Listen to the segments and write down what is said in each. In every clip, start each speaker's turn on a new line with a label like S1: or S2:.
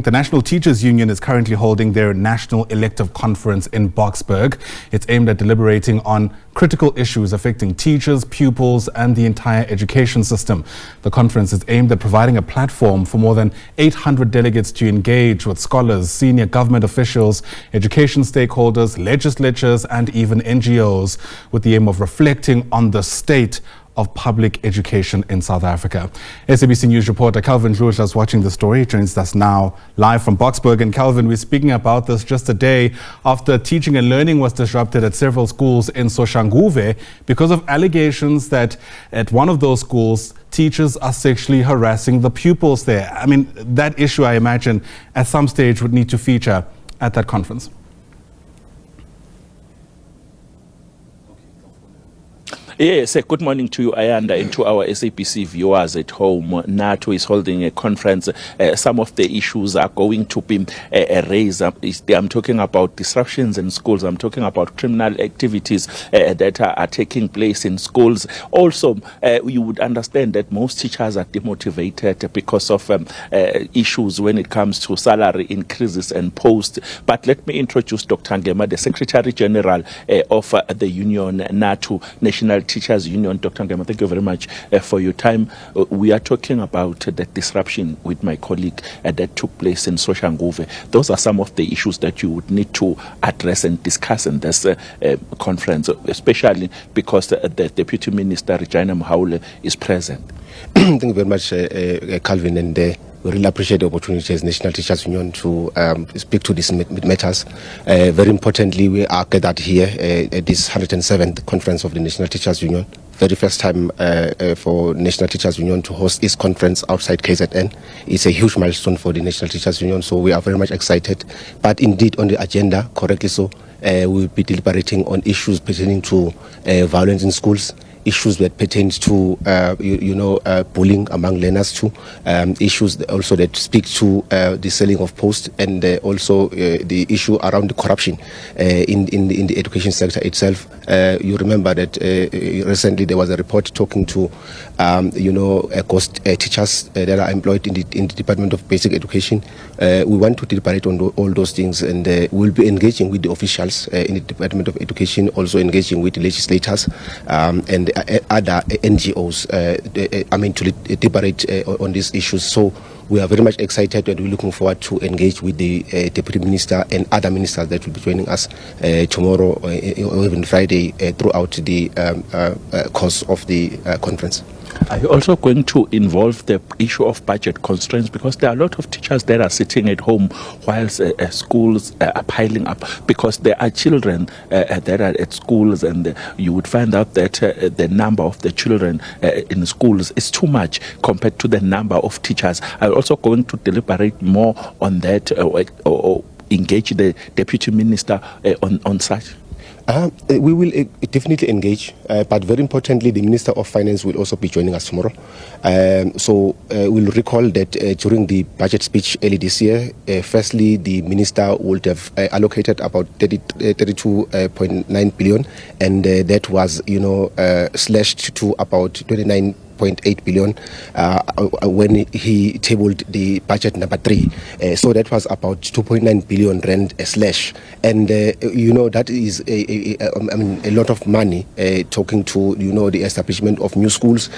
S1: The National Teachers Union is currently holding their National Elective Conference in Boksburg. It's aimed at deliberating on critical issues affecting teachers, pupils, and the entire education system. The conference is aimed at providing a platform for more than 800 delegates to engage with scholars, senior government officials, education stakeholders, legislators, and even NGOs, with the aim of reflecting on the state of public education in South Africa. SABC News reporter Dludla is watching the story. He joins us now live from Boksburg. And Calvin, we're speaking about this just a day after teaching and learning was disrupted at several schools in Soshanguve because of allegations that at one of those schools, teachers are sexually harassing the pupils there. I mean, that issue, I imagine, at some stage would need to feature at that conference.
S2: Yes, good morning to you, Ayanda, and to our SABC viewers at home. Natu is holding a conference. Some of the issues are going to be raised. I'm talking about disruptions in schools. I'm talking about criminal activities that are taking place in schools. Also, you would understand that most teachers are demotivated because of issues when it comes to salary increases and posts. But let me introduce Dr. Ngema, the Secretary General of the union, Natu, National Teachers Union. Dr. Ngema, thank you very much for your time. We are talking about the disruption with my colleague that took place in Soshanguve. Those are some of the issues that you would need to address and discuss in this conference, especially because the Deputy Minister, Regina Mohaule, is present.
S3: Thank you very much, Calvin, and we really appreciate the opportunity as National Teachers Union to speak to these matters. Very importantly, we are gathered here at this 107th conference of the National Teachers Union. Very first time for National Teachers Union to host this conference outside KZN. It's a huge milestone for the National Teachers Union, so we are very much excited. But indeed, on the agenda, correctly so, we will be deliberating on issues pertaining to violence in schools, issues that pertain to, bullying among learners too, issues also that speak to the selling of posts, and also the issue around the corruption in the education sector itself. You remember that recently there was a report talking to, ghost teachers that are employed in the Department of Basic Education. We want to deliberate on all those things, and we'll be engaging with the officials in the Department of Education, also engaging with the legislators and other NGOs, to deliberate on these issues. So we are very much excited, and we're looking forward to engage with the Deputy Minister and other ministers that will be joining us tomorrow or even Friday throughout the course of the conference.
S2: Are you also going to involve the issue of budget constraints? Because there are a lot of teachers that are sitting at home whilst schools are piling up, because there are children that are at schools, and you would find out that the number of the children in schools is too much compared to the number of teachers. Are you also going to deliberate more on that or engage the Deputy Minister on such?
S3: We will definitely engage, but very importantly, the Minister of Finance will also be joining us tomorrow. So we'll recall that during the budget speech early this year, firstly, the Minister would have allocated about 32.9 billion, and that was, slashed to about 29.8 billion when he tabled the budget number 3. So that was about 2.9 billion rand a slash. And, that is a lot of money talking to, the establishment of new schools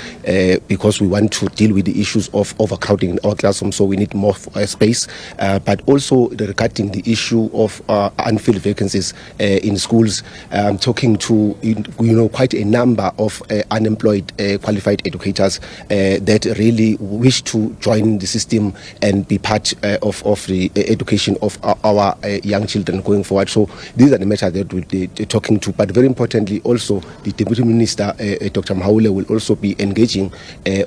S3: because we want to deal with the issues of overcrowding in our classrooms, so we need more space. But also regarding the issue of unfilled vacancies in schools, talking to, quite a number of unemployed qualified educators that really wish to join the system and be part of the education of our young children going forward. So these are the matters that we'll be talking to. But very importantly, also the Deputy Minister, Dr. Mohaule, will also be engaging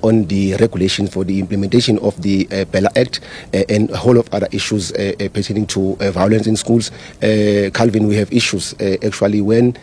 S3: on the regulations for the implementation of the Bella Act and a whole of other issues pertaining to violence in schools. Calvin, we have issues actually when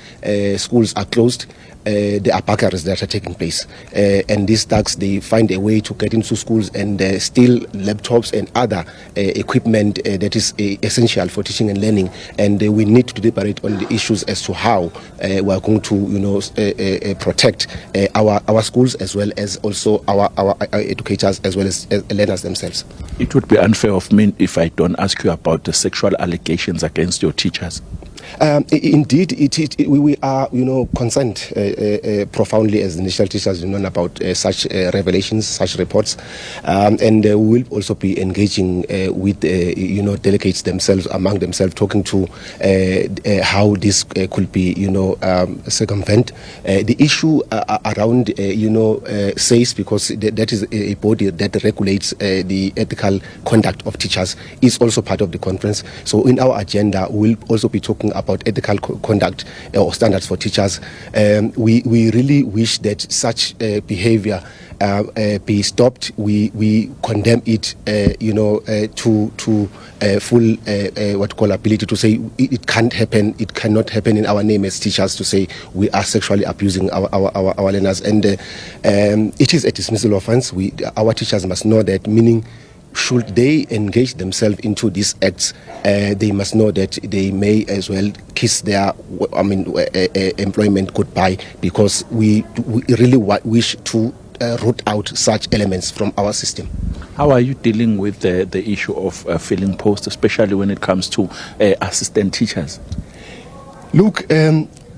S3: schools are closed. there are burglaries that are taking place. And these thugs, they find a way to get into schools and steal laptops and other equipment that is essential for teaching and learning. And we need to deliberate on the issues as to how we are going to, protect our schools as well as also our educators as well as learners themselves.
S2: It would be unfair of me if I don't ask you about the sexual allegations against your teachers.
S3: Indeed, we are, concerned profoundly as the National Teachers Union about such revelations, such reports, and we will also be engaging with, delegates themselves, among themselves, talking to how this could be, circumvent. The issue around, SABC, because that is a body that regulates the ethical conduct of teachers, is also part of the conference. So in our agenda, we'll also be talking about ethical conduct or standards for teachers. We really wish that such behavior be stopped. We condemn it, to full what call ability to say it can't happen. It cannot happen in our name as teachers to say we are sexually abusing our learners, and it is a dismissal offense. Our teachers must know that, meaning, should they engage themselves into these acts, they must know that they may as well kiss their employment goodbye, because we really wish to root out such elements from our system.
S2: How are you dealing with the issue of filling posts, especially when it comes to assistant teachers?
S3: Look,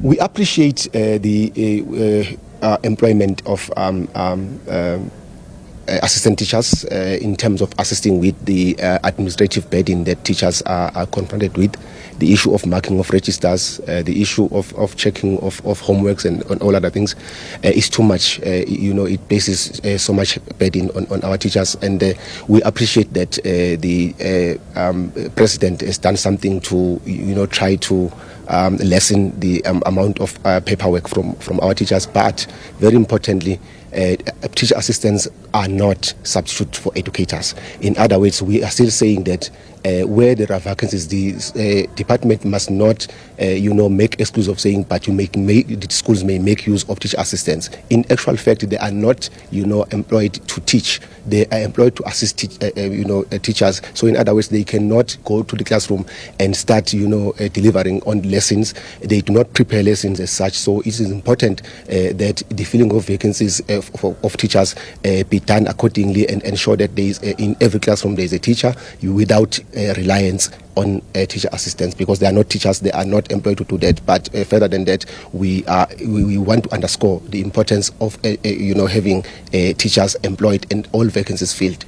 S3: we appreciate the employment of assistant teachers in terms of assisting with the administrative burden that teachers are confronted with, the issue of marking of registers, the issue of checking of homeworks and all other things is too much. It places so much burden on our teachers, and we appreciate that the president has done something to try to lessen the amount of paperwork from our teachers. But very importantly, teacher assistants are not substitute for educators. In other words, we are still saying that where there are vacancies, the department must not, make excuse of saying, but the schools may make use of teacher assistants. In actual fact, they are not, employed to teach. They are employed to assist, teachers. So in other words, they cannot go to the classroom and start, delivering on lessons. They do not prepare lessons as such. So it is important that the filling of vacancies of teachers be done accordingly, and ensure that there is in every classroom there is a teacher without reliance on teacher assistants, because they are not teachers, they are not employed to do that. But further than that, we want to underscore the importance of having teachers employed and all vacancies filled.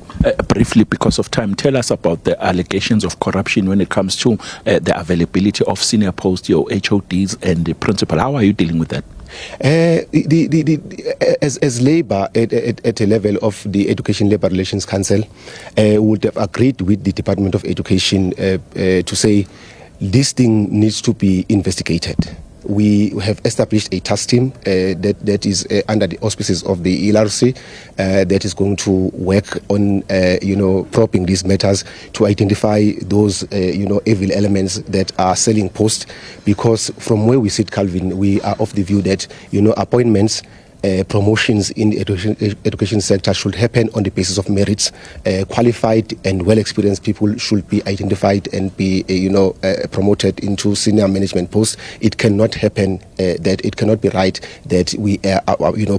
S2: Briefly, because of time, tell us about the allegations of corruption when it comes to the availability of senior posts, your HODs and the principal. How are you dealing with that? As Labour at a level of the Education Labour Relations Council would have agreed with the Department of Education to say this thing needs to be investigated. We have established a task team that is under the auspices of the ELRC that is going to work on probing these matters to identify those evil elements that are selling posts, because from where we sit, Calvin, we are of the view that appointments, promotions in the education sector should happen on the basis of merits. Qualified and well-experienced people should be identified and be, promoted into senior management posts. It cannot happen that it cannot be right that we,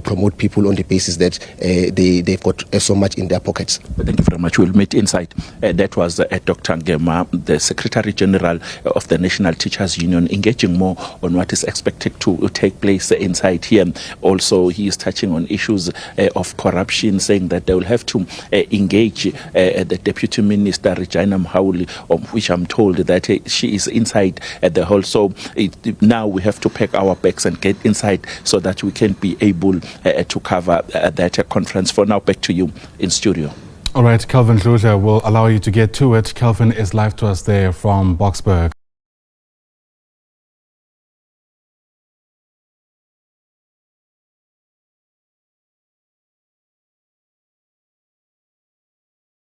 S2: promote people on the basis that they've got so much in their pockets. Thank you very much. We'll meet inside. That was Dr. Ngema, the Secretary General of the National Teachers Union, engaging more on what is expected to take place inside here. Also, he is touching on issues of corruption, saying that they will have to engage the Deputy Minister, Regina Mhauli, which I'm told that she is inside the hall. So now we have to pack our bags and get inside so that we can be able to cover that conference. For now, back to you in studio.
S1: All right, Kelvin Dludla will allow you to get to it. Kelvin is live to us there from Boksburg.